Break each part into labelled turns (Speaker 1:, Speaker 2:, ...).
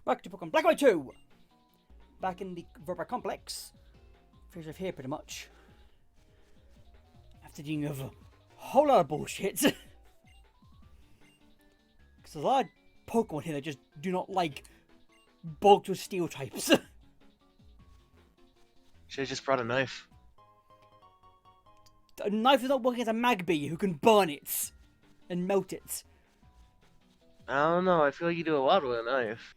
Speaker 1: Back to Pokemon Black and White 2! Back in the Robot Complex. Finish off here pretty much. After dealing with a whole lot of bullshit. Because there's a lot of Pokemon here that just do not like bulked with steel types.
Speaker 2: Should've just brought a knife.
Speaker 1: A knife is not working as a Magby who can burn it and melt it.
Speaker 2: I don't know, I feel like you do a lot with a knife.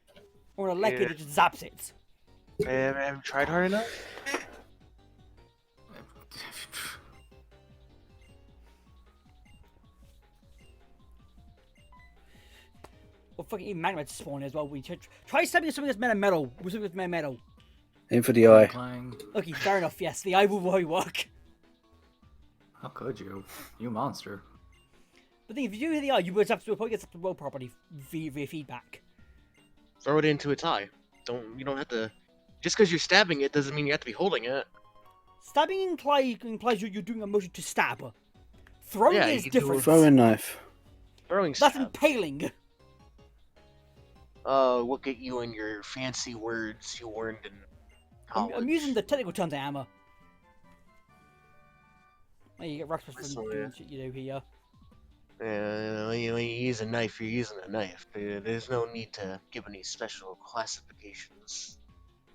Speaker 1: Or an electric that just zaps it.
Speaker 2: Have you tried hard enough?
Speaker 1: Or fucking even Magnemite spawn as well. We try stabbing something that's made of metal. With something that's made of metal.
Speaker 3: Aim for the eye.
Speaker 1: Okay, fair enough, yes. The eye will really work.
Speaker 4: How could you? You monster.
Speaker 1: But if you do hit the eye, you would have to probably get the roll property via feedback.
Speaker 2: Throw it into its eye. You don't have to... Just because you're stabbing it doesn't mean you have to be holding it.
Speaker 1: Stabbing implies you're doing a motion to stab. Throwing
Speaker 2: Yeah,
Speaker 1: is
Speaker 2: you do
Speaker 1: different.
Speaker 3: Throwing knife.
Speaker 2: Throwing
Speaker 1: That's
Speaker 2: stab.
Speaker 1: impaling.
Speaker 2: Oh, look at you and your fancy words you learned in college.
Speaker 1: I'm using the technical terms of hammer. Well, you get rocks from doing shit you do here.
Speaker 2: When you use a knife, you're using a knife. There's no need to give any special classifications.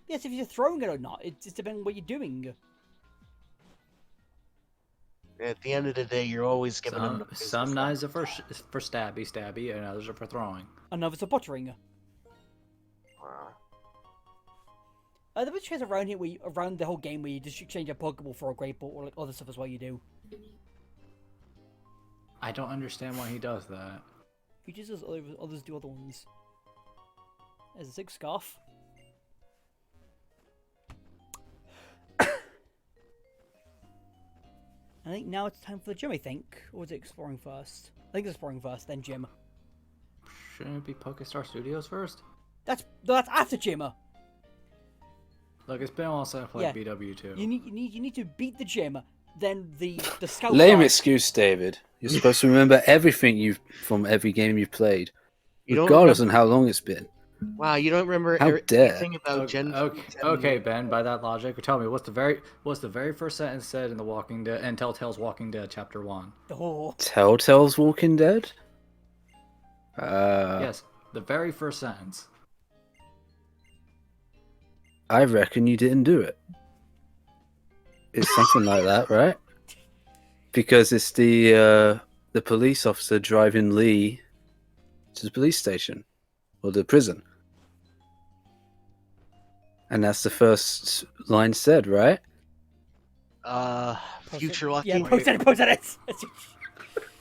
Speaker 1: Yes, if you're throwing it or not, it just depends on what you're doing.
Speaker 2: At the end of the day, you're always giving them the
Speaker 4: Some knives are for stabby, and others are for throwing.
Speaker 1: And others are buttering. There are trades around here around the whole game where you just exchange a Pokeball for a Great Ball or like other stuff as well you do.
Speaker 4: I don't understand why he does that.
Speaker 1: He just does others do other ones. There's a 6 scarf. I think now it's time for the gym, I think. Or is it exploring first? I think it's exploring first, then gym.
Speaker 4: Shouldn't it be Pokestar Studios first?
Speaker 1: That's after gym.
Speaker 4: Look, it's been a while since I played BW2.
Speaker 1: You need to beat the gym, then the scout.
Speaker 3: Lame excuse, David. You're supposed to remember everything from every game you've played, regardless on how long it's been.
Speaker 2: Wow, you don't remember
Speaker 3: anything
Speaker 2: about Gen?
Speaker 4: Okay, Ben. By that logic, tell me what's the very first sentence said in the Walking Dead and Telltale's Walking Dead Chapter 1?
Speaker 1: Oh.
Speaker 3: Telltale's Walking Dead?
Speaker 4: Yes, the very first sentence.
Speaker 3: I reckon you didn't do it. It's something like that, right? Because it's the police officer driving Lee to the police station or the prison, and that's the first line said, right?
Speaker 2: Future Lucky.
Speaker 1: Yeah, post it.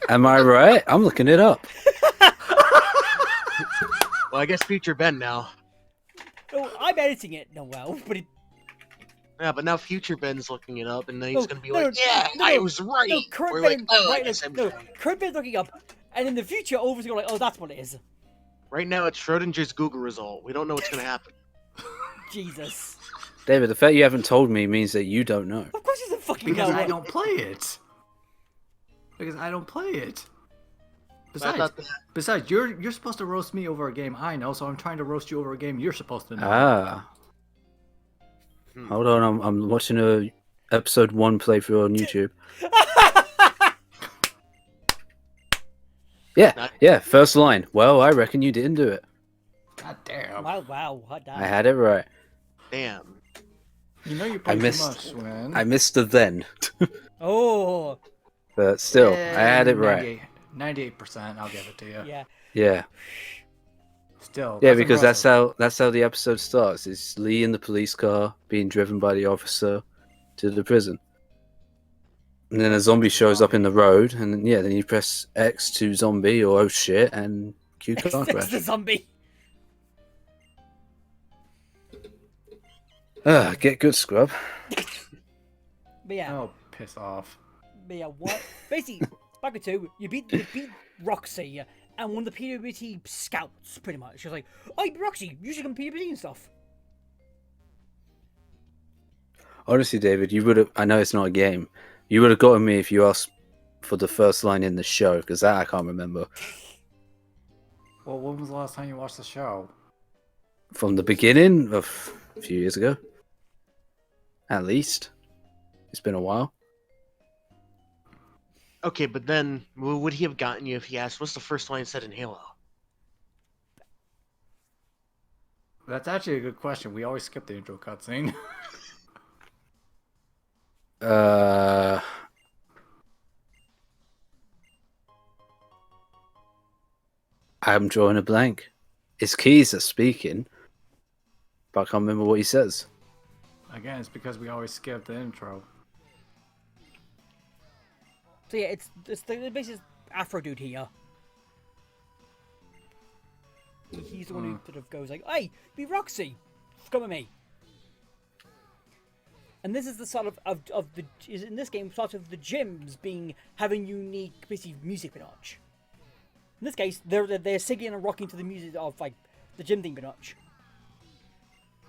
Speaker 3: Am I right? I'm looking it up.
Speaker 2: Well, I guess Future Ben now.
Speaker 1: No, I'm editing it, Noel, but it...
Speaker 2: Yeah, but now Future Ben's looking it up, and then he's gonna be like, I was right!
Speaker 1: No, current
Speaker 2: We're
Speaker 1: Ben,
Speaker 2: like,
Speaker 1: current Ben's looking up, and in the future, Over's going like, oh, that's what it is.
Speaker 2: Right now, it's Schrodinger's Google result. We don't know what's gonna happen.
Speaker 1: Jesus.
Speaker 3: David, the fact you haven't told me means that you don't know.
Speaker 1: Of course, it's a fucking
Speaker 4: Because
Speaker 1: no.
Speaker 4: I don't play it. Besides, you're supposed to roast me over a game I know, so I'm trying to roast you over a game you're supposed to know.
Speaker 3: Ah. Hold on, I'm watching a episode 1 playthrough on YouTube. Yeah, first line. Well, I reckon you didn't do it.
Speaker 4: God damn.
Speaker 1: Wow, hot damn.
Speaker 3: I had it right.
Speaker 2: Damn.
Speaker 4: You know you play too much, man.
Speaker 3: I missed the then.
Speaker 1: Oh.
Speaker 3: But still, I had it right.
Speaker 4: 98%, I'll give it to you.
Speaker 1: Yeah.
Speaker 3: Yeah.
Speaker 4: Still.
Speaker 3: Yeah, because that's how the episode starts. It's Lee in the police car being driven by the officer to the prison. And then a zombie shows up in the road, and then you press X to zombie or oh shit, and Q car
Speaker 1: It's
Speaker 3: crash.
Speaker 1: the zombie.
Speaker 3: Get good, scrub.
Speaker 1: But yeah.
Speaker 4: Oh, piss off.
Speaker 1: But yeah, what? Basically, back at 2, you beat Roxy and one of the PWT scouts, pretty much. She was like, oh, Roxy, you should come PWT and stuff.
Speaker 3: Honestly, David, you would have. I know it's not a game. You would have gotten me if you asked for the first line in the show, because that I can't remember.
Speaker 4: Well, when was the last time you watched the show?
Speaker 3: from the beginning of a few years ago. At least. It's been a while.
Speaker 2: Okay, but then would he have gotten you if he asked, "What's the first line said in Halo?"
Speaker 4: That's actually a good question. We always skip the intro cutscene.
Speaker 3: I'm drawing a blank. It's Keys that's speaking, but I can't remember what he says.
Speaker 4: Again, it's because we always skip the intro.
Speaker 1: So yeah, it's the basic Afro dude here. He's the one who sort of goes like, "Hey, be Roxy, come with me." And this is the sort of the is in this game sort of the gyms having unique basically music pinch. In this case, they're singing and rocking to the music of like the gym theme pinch.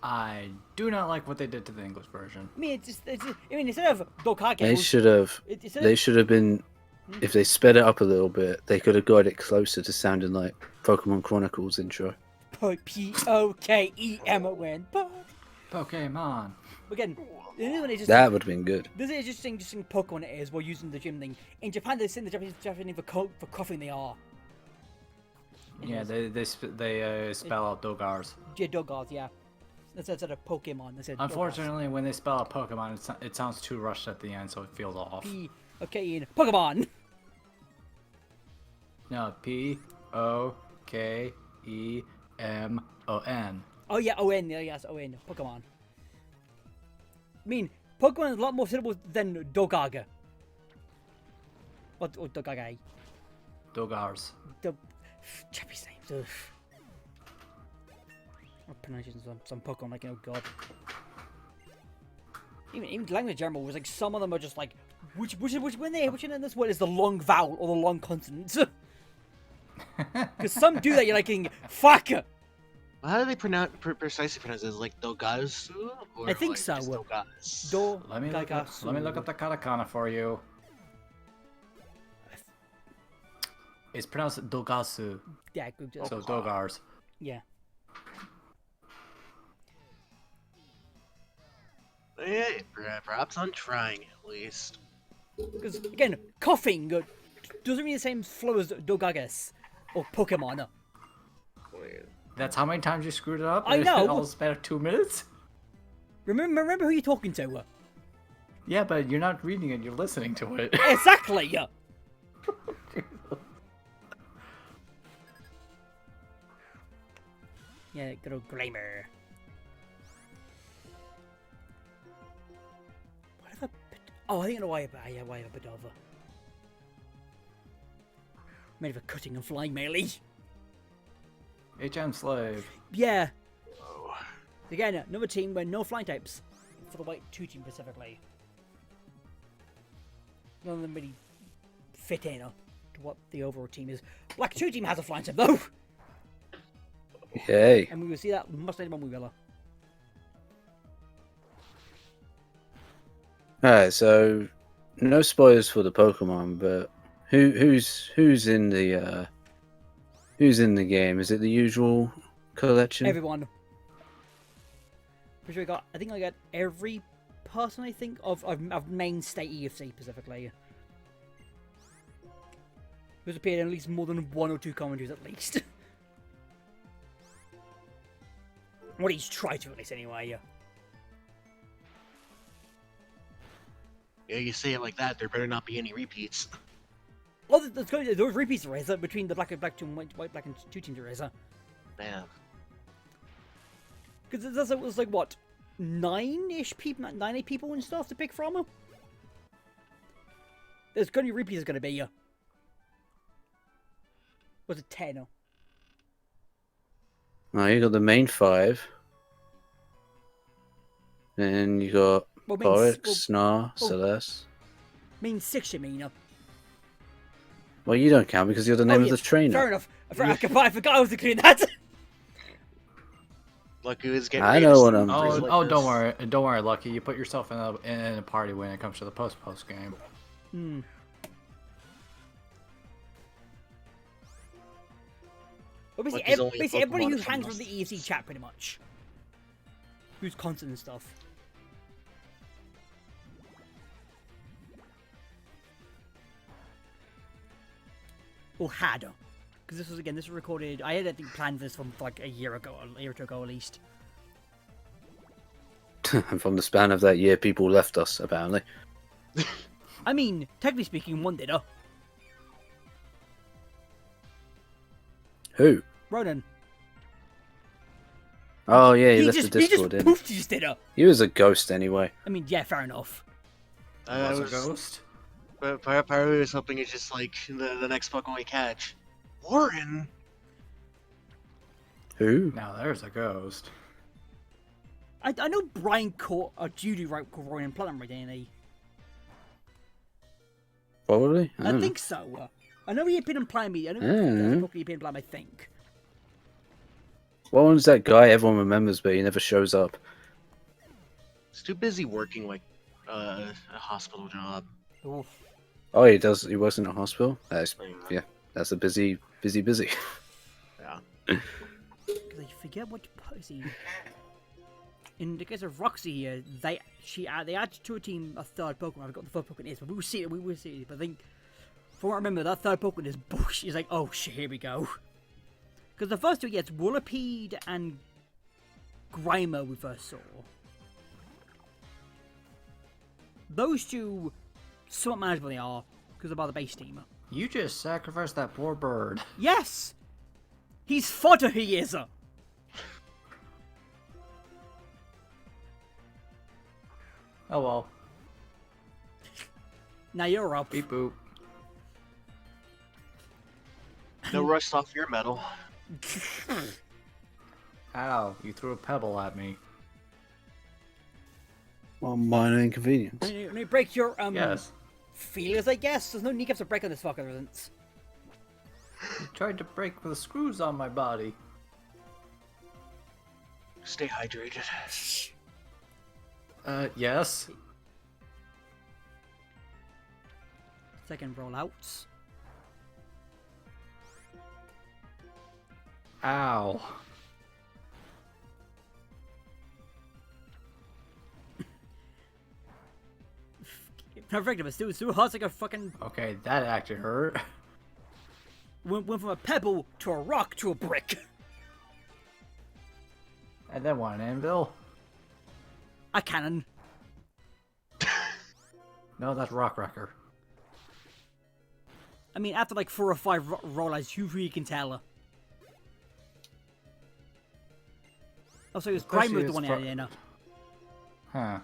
Speaker 4: I do not like what they did to the English version.
Speaker 1: I mean, I mean, instead of Dokage,
Speaker 3: They should have been. If they sped it up a little bit, they could have got it closer to sounding like Pokemon Chronicles intro.
Speaker 1: Pokemon.
Speaker 4: Pokemon.
Speaker 1: Again, this one is just
Speaker 3: That would have been good.
Speaker 1: this is just saying Pokemon it is while using the gym thing. In Japan, they sing the Japanese for coughing they are.
Speaker 4: Yeah, they spell out Dogars.
Speaker 1: Yeah, Dogars, yeah. That's a Pokemon. They said
Speaker 4: Unfortunately, when they spell out Pokemon, it sounds too rushed at the end, so it feels off.
Speaker 1: Pokemon.
Speaker 4: No, Pokemon.
Speaker 1: Oh yeah, O-N, yeah, yes, O-N, Pokemon. I mean, Pokemon is a lot more syllables than Dogaga. Or Dogage.
Speaker 4: Dogars.
Speaker 1: Japanese names, ugh. Or pronunciations of some Pokemon, like, oh god. Even language German was like, some of them are just like, which in this word is the long vowel or the long consonant? Because some do that, you're like, fuck!
Speaker 2: How do they precisely pronounce it? Is it like Dogasu? Or
Speaker 1: I think
Speaker 2: like
Speaker 1: so.
Speaker 2: just Dogas?
Speaker 4: Let me look up the katakana for you. It's pronounced Dogasu.
Speaker 1: Yeah, good job.
Speaker 4: So Dogars.
Speaker 1: Yeah.
Speaker 2: Hey, perhaps I'm trying at least.
Speaker 1: Because, again, coughing doesn't mean the same flow as Dogagas or Pokemon.
Speaker 4: That's how many times you screwed it up?
Speaker 1: I know.
Speaker 4: All span of 2 minutes?
Speaker 1: Remember who you're talking to.
Speaker 4: Yeah, but you're not reading it, you're listening to it.
Speaker 1: Exactly! Yeah, good old Glamour. What if I... Oh, I think I know why I have a Bedova. Made of a cutting and flying melee.
Speaker 4: HM Slave.
Speaker 1: Yeah.
Speaker 2: Oh.
Speaker 1: Again, another team with no flying types. For the White 2 team specifically. None of them really fit in to what the overall team is. Black 2 team has a flying type though!
Speaker 3: Yay.
Speaker 1: And we will see that much later when we will.
Speaker 3: Alright, so no spoilers for the Pokemon, but who's in the game? Is it the usual collection?
Speaker 1: Everyone. Pretty sure I think I got every person I think of mainstay EFC specifically. Who's appeared in at least more than 1 or 2 commentaries at least. What he's tried to at least anyway.
Speaker 2: Yeah, you say it like that, there better not be any repeats.
Speaker 1: Oh, those repeats there is between the black two and white black and 2 teams there is.
Speaker 2: Man.
Speaker 1: Because it was like what, 9-ish people, 9-8 people and stuff to pick from. There's gonna be repeats. Gonna be was it 10?
Speaker 3: Oh, you got the main 5. Then you got Borik, Snar, Celeste.
Speaker 1: Mean 6, you mean?
Speaker 3: Well, you don't count because you're the name of the trainer.
Speaker 1: Fair enough. I forgot I was including that.
Speaker 2: Lucky who's getting.
Speaker 3: I know what I'm
Speaker 2: doing.
Speaker 4: Oh, don't worry, Lucky. You put yourself in a party when it comes to the post game.
Speaker 1: Hmm. Well,
Speaker 2: Like he's only a
Speaker 1: basically everybody
Speaker 2: Pokemon
Speaker 1: who
Speaker 2: from
Speaker 1: hangs from
Speaker 2: us.
Speaker 1: the EFC chat, pretty much. Who's constant and stuff. Or had. Because this was recorded. I had, I think, planned this from like a year ago, a year or two ago at least.
Speaker 3: And from the span of that year, people left us, apparently.
Speaker 1: I mean, technically speaking, one did,
Speaker 3: Who?
Speaker 1: Ronan.
Speaker 3: Oh, yeah, he left the
Speaker 1: he
Speaker 3: Discord,
Speaker 1: just
Speaker 3: didn't
Speaker 1: poofed, he just did,
Speaker 3: he? He was a ghost anyway.
Speaker 1: I mean, yeah, fair enough.
Speaker 2: I
Speaker 4: Was
Speaker 2: was,
Speaker 4: a ghost?
Speaker 2: but part of me was hoping it's just like the next Pokemon we catch. Warren.
Speaker 3: Who?
Speaker 4: Now there's a ghost.
Speaker 1: I know Bryan caught a Judy right Ronan in Platinum, didn't he?
Speaker 3: Probably?
Speaker 1: I think so. I know he appeared in Platinum. I know he appeared in Platinum, I think.
Speaker 3: What one's that guy everyone remembers, but he never shows up?
Speaker 2: He's too busy working like a hospital job.
Speaker 1: Oof.
Speaker 3: Oh, he does. He works in a hospital. That's That's a busy.
Speaker 2: Yeah.
Speaker 1: Because I forget what he. In the case of Roxy here, they added to a team a third Pokemon. I forgot the third Pokemon is, but we will see it. But I think, from what I remember, that third Pokemon is bullshit. He's like, oh shit, here we go. Because the first two, yeah, it's Whirlipede and Grimer we first saw. Those two, somewhat manageable they are, because they're by the base team.
Speaker 4: You just sacrificed that poor bird.
Speaker 1: Yes! He's fodder, he is!
Speaker 4: Oh well.
Speaker 1: Now you're up.
Speaker 4: Beep boop.
Speaker 2: No rust off your metal.
Speaker 4: Ow, you threw a pebble at me.
Speaker 3: Well, minor inconvenience.
Speaker 1: Let me break your,
Speaker 4: Yes.
Speaker 1: feelers, I guess? There's no kneecaps to break on this fucker, there isn't.
Speaker 4: You tried to break the screws on my body.
Speaker 2: Stay hydrated.
Speaker 4: Yes.
Speaker 1: Second rollouts.
Speaker 4: Ow.
Speaker 1: Perfect, but still hurts like a fucking...
Speaker 4: Okay, that actually hurt.
Speaker 1: Went from a pebble to a rock to a brick.
Speaker 4: And then one anvil.
Speaker 1: A cannon.
Speaker 4: No, that's Rock Wrecker.
Speaker 1: I mean, after like 4 or 5 rollouts, you really can tell. Also, it was
Speaker 4: Especially
Speaker 1: Grimer the
Speaker 4: it's
Speaker 1: one out there.
Speaker 4: Huh.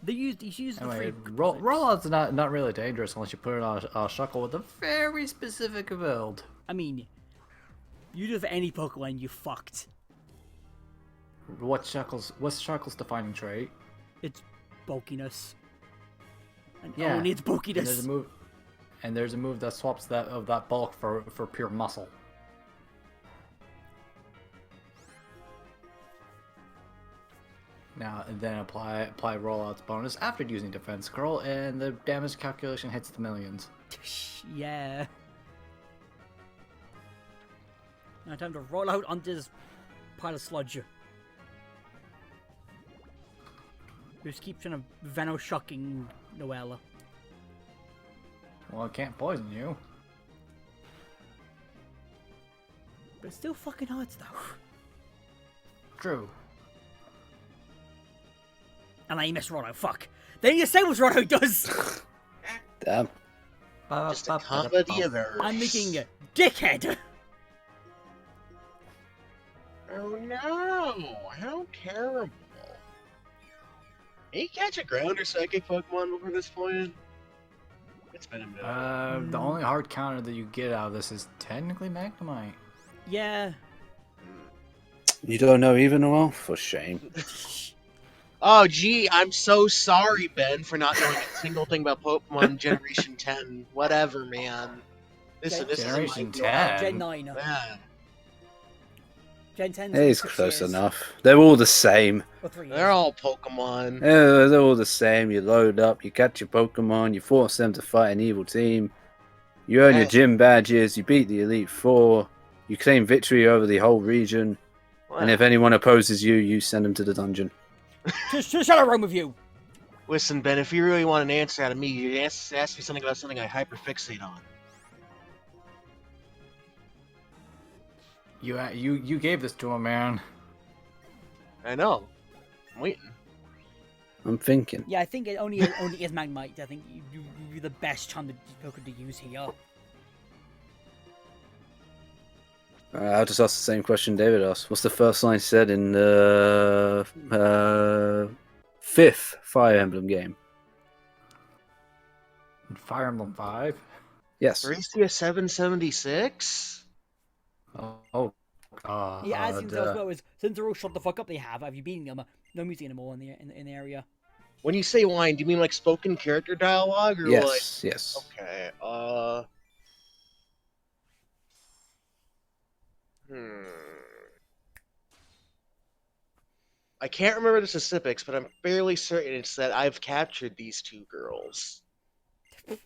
Speaker 1: He's used
Speaker 4: Anyway,
Speaker 1: the 3
Speaker 4: rollout's not really dangerous unless you put it on a Shuckle with a very specific build.
Speaker 1: I mean, you do it for any Pokemon, you fucked.
Speaker 4: What's Shuckle's defining trait?
Speaker 1: It's bulkiness. And
Speaker 4: Yeah.
Speaker 1: only its
Speaker 4: And
Speaker 1: bulkiness.
Speaker 4: there's a move that swaps that bulk for pure muscle. Now and then apply rollout's bonus after using defense curl, and the damage calculation hits the millions.
Speaker 1: Yeah. Now time to roll out onto this pile of sludge. Just keep trying to Veno-shocking Noel.
Speaker 4: Well, it can't poison you.
Speaker 1: But it still fucking hurts though.
Speaker 4: True.
Speaker 1: And I missed Rollo, fuck. Then you say what Rollo does!
Speaker 3: Damn.
Speaker 2: Just a comedy of errors.
Speaker 1: I'm making a dickhead!
Speaker 2: Oh no! How terrible. Can you catch a ground or psychic Pokemon before this point? It's been a minute.
Speaker 4: The only hard counter that you get out of this is technically Magnemite.
Speaker 1: Yeah.
Speaker 3: You don't know even, Noel? For shame.
Speaker 2: Oh gee, I'm so sorry, Ben, for not knowing a single thing about Pokemon Generation 10. Whatever, man. This
Speaker 4: Generation
Speaker 2: is
Speaker 4: 10?
Speaker 1: Gen 9.
Speaker 2: Yeah.
Speaker 1: Gen 10.
Speaker 3: It's close enough. They're all the same.
Speaker 1: Or 3 years.
Speaker 2: They're all Pokemon.
Speaker 3: Yeah, they're all the same. You load up, you catch your Pokemon, you force them to fight an evil team. You earn your
Speaker 2: Hey.
Speaker 3: gym badges, you beat the Elite Four. You claim victory over the whole region, and if anyone opposes you, you send them to the dungeon.
Speaker 1: Just shut up, wrong with you.
Speaker 2: Listen, Ben, if you really want an answer out of me, you ask me something about something I hyperfixate on.
Speaker 4: You gave this to him, man.
Speaker 2: I know. I'm waiting.
Speaker 3: I'm thinking.
Speaker 1: Yeah, I think it only is Magmite. I think you're the best charm to use here.
Speaker 3: I'll just ask the same question David asked. What's the first line said in the 5th Fire Emblem game?
Speaker 4: Fire Emblem 5?
Speaker 3: Yes.
Speaker 2: Gracia 776?
Speaker 4: Oh, God.
Speaker 1: Yeah, as well as since they're all shut the fuck up, have you beaten them? No music anymore in the area.
Speaker 2: When you say line, do you mean like spoken character dialogue or
Speaker 3: Yes,
Speaker 2: like?
Speaker 3: yes.
Speaker 2: Okay. I can't remember the specifics, but I'm fairly certain it's that I've captured these two girls.
Speaker 1: That's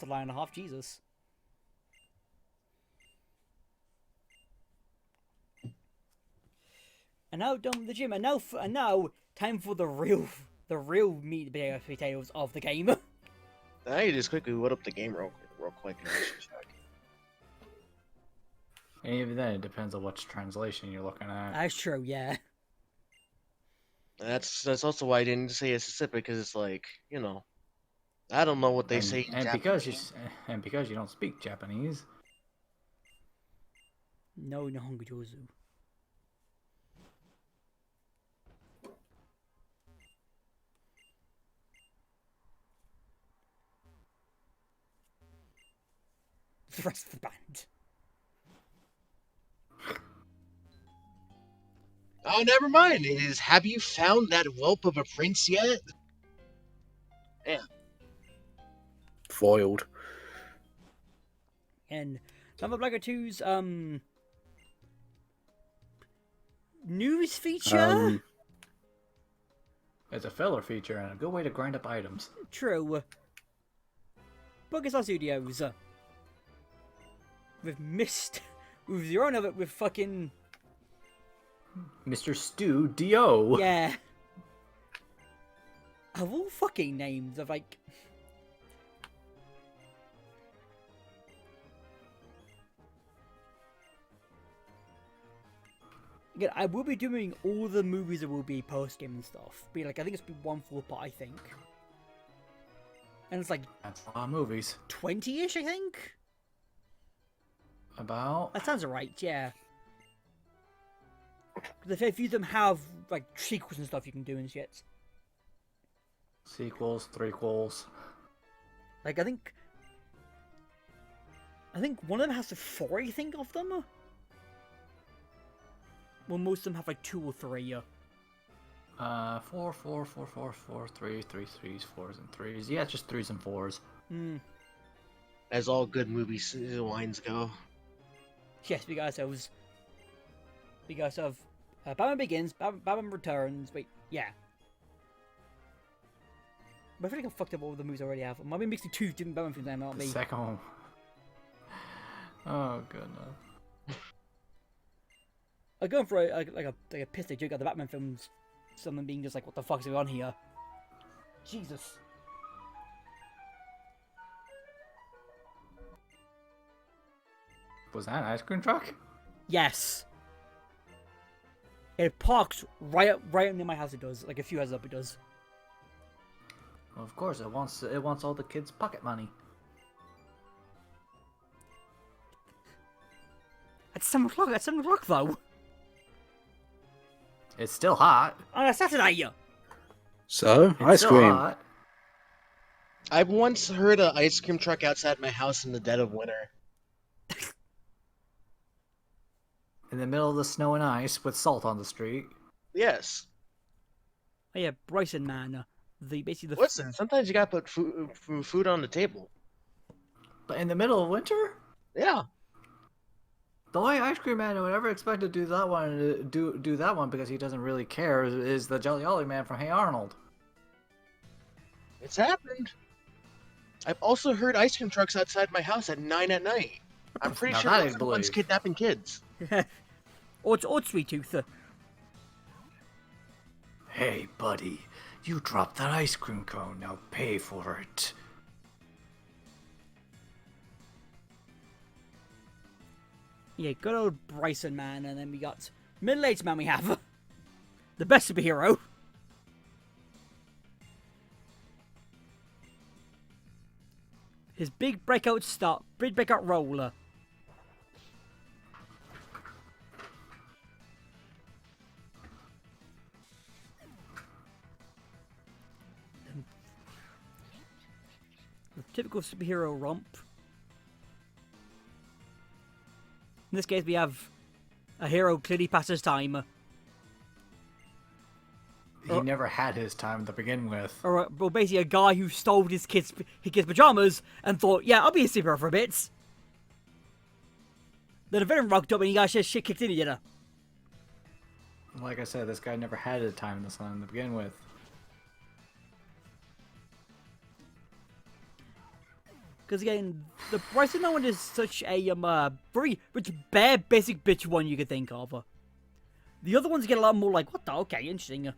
Speaker 1: a line and a half, Jesus. And now done with the gym, and now time for the real meat and potatoes of the game.
Speaker 2: Now you just quickly load up the game real quick and just check.
Speaker 4: And even then, it depends on which translation you're looking at.
Speaker 1: That's true, yeah.
Speaker 2: That's also why I didn't say it's specific, because it's like, you know, I don't know what they say.
Speaker 4: And because you don't speak Japanese.
Speaker 1: No Hongojozu. The rest of the band.
Speaker 2: Oh, never mind. It is. Have you found that whelp of a prince yet? Yeah.
Speaker 3: Foiled.
Speaker 1: And Number Blacker 2's news feature.
Speaker 4: It's a filler feature and a good way to grind up items.
Speaker 1: True. Buggers Studios. With your own of it with fucking
Speaker 4: Mr. Stu Dio.
Speaker 1: yeah. Of all fucking names of like. Again, I will be doing all the movies that will be post game and stuff. Be like, I think it's been 1 full part, I think. And it's like
Speaker 4: That's a lot of movies.
Speaker 1: 20-ish, I think.
Speaker 4: About.
Speaker 1: That sounds alright, yeah. Because a few of them have like sequels and stuff you can do and shit.
Speaker 4: Sequels, threequels.
Speaker 1: Like I think one of them has 4, I think, of them. Well, most of them have like 2 or 3.
Speaker 4: 4, 3, 3s, 4s, and 3s. Yeah, it's just 3s and 4s.
Speaker 2: As all good movie lines go.
Speaker 1: Yes, we got ourselves. Batman Begins, Batman Returns. Wait, yeah. But I feel like I fucked up all the movies I already have. I might be mixing 2 different Batman films, not me.
Speaker 4: The second one. Oh goodness.
Speaker 1: I'm going for a piss take joke at the Batman films. Someone being just like, "What the fuck's going on here?" Jesus.
Speaker 4: Was that an ice cream truck?
Speaker 1: Yes. It parks right near my house. It does. Like a few houses up, it does.
Speaker 4: Well, of course, it wants all the kids' pocket money.
Speaker 1: At 7 o'clock. At 7 o'clock, though.
Speaker 4: It's still hot.
Speaker 1: On a Saturday.
Speaker 3: So,
Speaker 4: It's
Speaker 3: ice
Speaker 4: still
Speaker 3: cream.
Speaker 4: hot.
Speaker 2: I've once heard an ice cream truck outside my house in the dead of winter.
Speaker 4: In the middle of the snow and ice with salt on the street.
Speaker 2: Yes.
Speaker 1: Oh yeah, Bryson, man. Basically the.
Speaker 2: Listen, sometimes you gotta put food on the table.
Speaker 4: But in the middle of winter?
Speaker 2: Yeah.
Speaker 4: The only ice cream man who would ever expect to do that one because he doesn't really care is the Jelly Ollie man from Hey Arnold.
Speaker 2: It's happened. I've also heard ice cream trucks outside my house at 9 at night. I'm pretty
Speaker 4: Now
Speaker 2: sure
Speaker 4: that I
Speaker 2: that's the ones
Speaker 4: believe.
Speaker 2: kidnapping kids.
Speaker 1: Or Sweet Tooth.
Speaker 4: Hey, buddy, you dropped that ice cream cone. Now pay for it.
Speaker 1: Yeah, good old Bryson, man. And then we got middle-aged man we have. The best superhero. His big breakout roller. The typical superhero romp. In this case, we have a hero clearly past his time.
Speaker 4: He never had his time to begin with.
Speaker 1: Or well, basically a guy who stole his kid's pajamas and thought, yeah, I'll be a superhero for a bit. Then a villain rocked up and he got shit kicked in, you know.
Speaker 4: Like I said, this guy never had his time in the sun to begin with.
Speaker 1: Because again, the Bryson one is such a very bare basic bitch one you could think of. The other ones get a lot more like, what the, okay, interesting.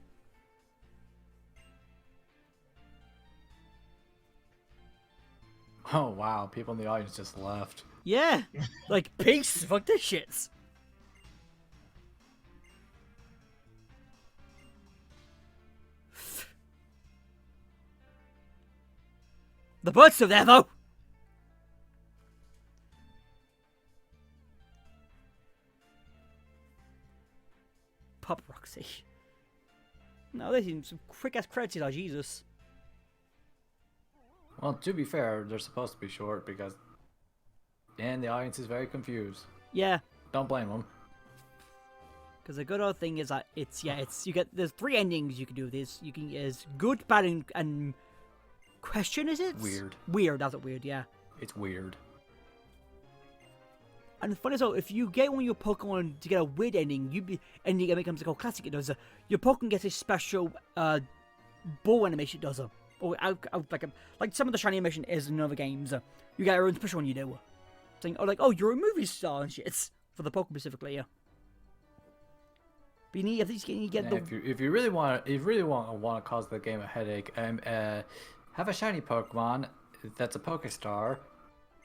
Speaker 4: Oh wow, people in the audience just left.
Speaker 1: Yeah, like, peace, fuck this shit. The bird's still there, though. Pop Roxy. No, they seem some quick-ass credits, oh, Jesus.
Speaker 4: Well, to be fair, they're supposed to be short because... And the audience is very confused.
Speaker 1: Yeah.
Speaker 4: Don't blame them.
Speaker 1: Because the good old thing is that there's 3 endings you can do with this. You can, is good, bad, and question, is it?
Speaker 4: Weird.
Speaker 1: Weird, that's it, weird, yeah.
Speaker 4: It's weird.
Speaker 1: And the funny is, though, if you get one of your Pokemon to get a weird ending, ending becomes like a classic. It does. Your Pokemon gets a special ball animation. It does. Or like some of the shiny animation is in other games. You get your own special one. You do. Saying, oh, you're a movie star and shit for the Pokemon specifically. Yeah. But you need, you get the.
Speaker 4: If you really want to cause the game a headache, have a shiny Pokemon that's a Pokestar.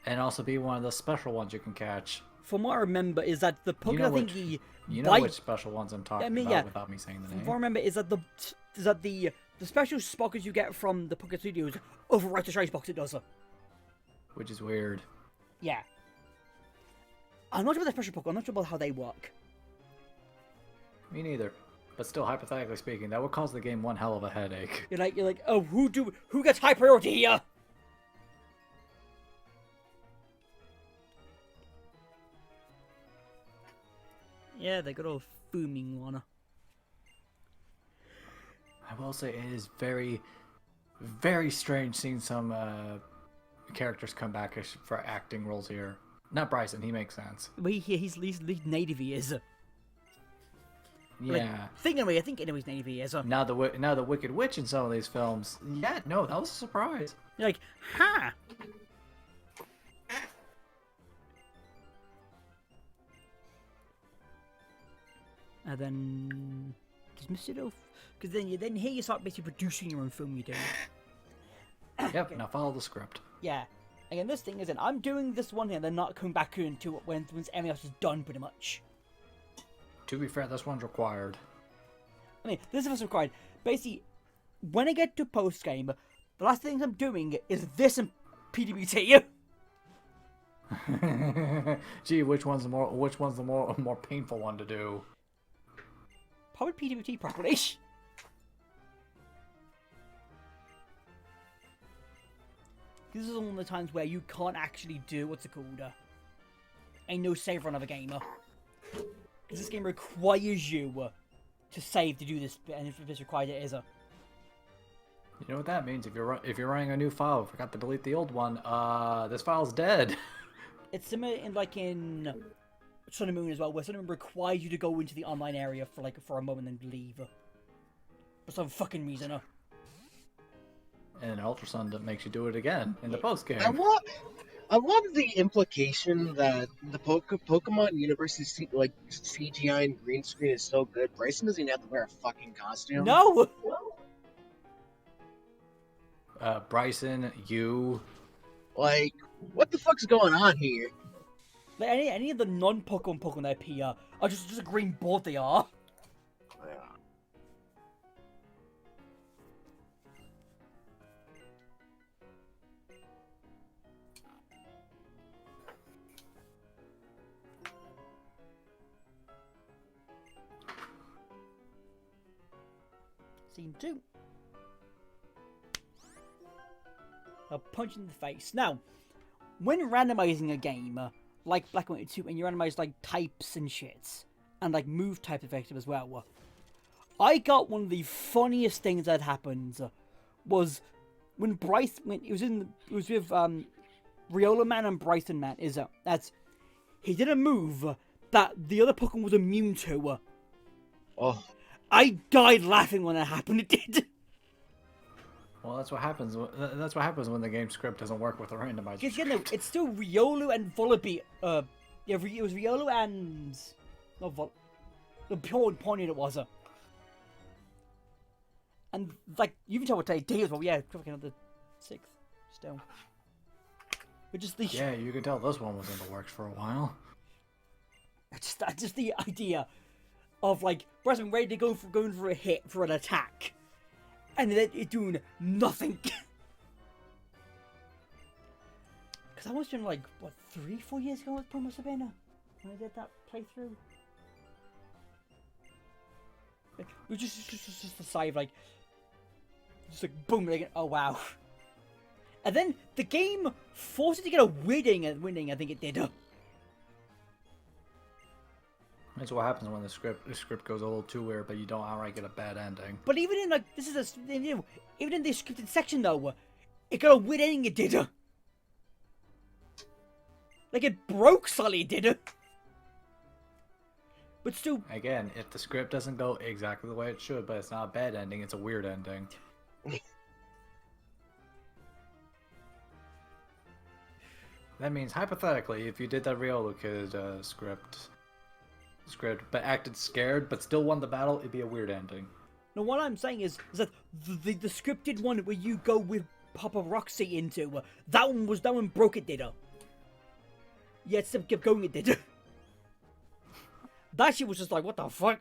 Speaker 4: And also be one of the special ones you can catch.
Speaker 1: From what I remember, is that the Pokemon
Speaker 4: You know which special ones I'm talking about without me saying the name.
Speaker 1: From what I remember, is that the special Spockers you get from the Pocket Studios overwrite the shiny box. It does.
Speaker 4: Which is weird.
Speaker 1: Yeah. I'm not sure about the special Pokemon. I'm not sure about how they work.
Speaker 4: Me neither. But still, hypothetically speaking, that would cause the game one hell of a headache.
Speaker 1: You're like, oh, who gets high priority here? Yeah, they got all booming one.
Speaker 4: I will say it is very, very strange seeing some characters come back for acting roles here. Not Bryson, he makes sense.
Speaker 1: But he's native, he is.
Speaker 4: Yeah.
Speaker 1: Like, I think anyways native he is.
Speaker 4: Now the Wicked Witch in some of these films. Yeah, no, that was a surprise.
Speaker 1: You're like, ha! And then dismiss it off, because then here you start basically producing your own film. You do.
Speaker 4: Yep.
Speaker 1: Okay.
Speaker 4: Now follow the script.
Speaker 1: Yeah. Again, this thing isn't. I'm doing this one here, and then not coming back into it once everything else is done, pretty much.
Speaker 4: To be fair, this one's required.
Speaker 1: I mean, this is required. Basically, when I get to post game, the last things I'm doing is this and PDBT.
Speaker 4: Gee, which one's the more painful one to do?
Speaker 1: Probably PDBT properly. This is one of the times where you can't actually do what's it called. Ain't no save run of a gamer. Because this game requires you to save to do this, and if it's required, it is.
Speaker 4: You know what that means? If you're running a new file, forgot to delete the old one. This file's dead.
Speaker 1: It's similar in Sun and Moon as well, where Sun and Moon requires you to go into the online area for a moment and leave. For some fucking reason.
Speaker 4: And Ultra Sun that makes you do it again in the post game.
Speaker 2: And what? I love the implication that the Pokemon universe is like CGI and green screen is so good. Bryson doesn't even have to wear a fucking costume.
Speaker 1: No!
Speaker 4: Bryson, you.
Speaker 2: Like, what the fuck's going on here?
Speaker 1: Like, any of the non-Pokemon that appear are just a green board they are. Scene 2. A punch in the face. Now, when randomizing a game, like Black and White 2, and you randomize like types and shit, and like move type effective as well, I got one of the funniest things that happened was when it was with Riola Man and Bryson Man that he did a move that the other Pokemon was immune to.
Speaker 2: Oh.
Speaker 1: I died laughing when that happened. It did.
Speaker 4: Well, that's what happens. That's what happens when the game script doesn't work with a randomizer.
Speaker 1: Because you know, it's still Riolu and Volibee. Yeah, it was Riolu and not the Pawniard it was. And like you can tell what day as well. Yeah, fucking the 6th still. But just the
Speaker 4: yeah, you can tell this one was in the works for a while.
Speaker 1: Just the idea of like Bryson ready to going for a hit for an attack, and then it doing nothing. Because I was doing like what 3-4 years ago with Puma Sabina when I did that playthrough. It was just a side like boom, like oh wow. And then the game forced it to get a winning. I think it did.
Speaker 4: That's what happens when the script goes a little too weird, but you don't outright get a bad ending.
Speaker 1: But even in like even in the scripted section though, it got a weird ending. It did. Like it broke slightly, did it? But still.
Speaker 4: Again, if the script doesn't go exactly the way it should, but it's not a bad ending, it's a weird ending. That means hypothetically, if you did that Riolu Kid script, but acted scared, but still won the battle, it'd be a weird ending.
Speaker 1: No, what I'm saying is that the scripted one where you go with Papa Roxy into that one broke it, did it? Yeah, it still kept going, it did. That shit was just like, what the fuck?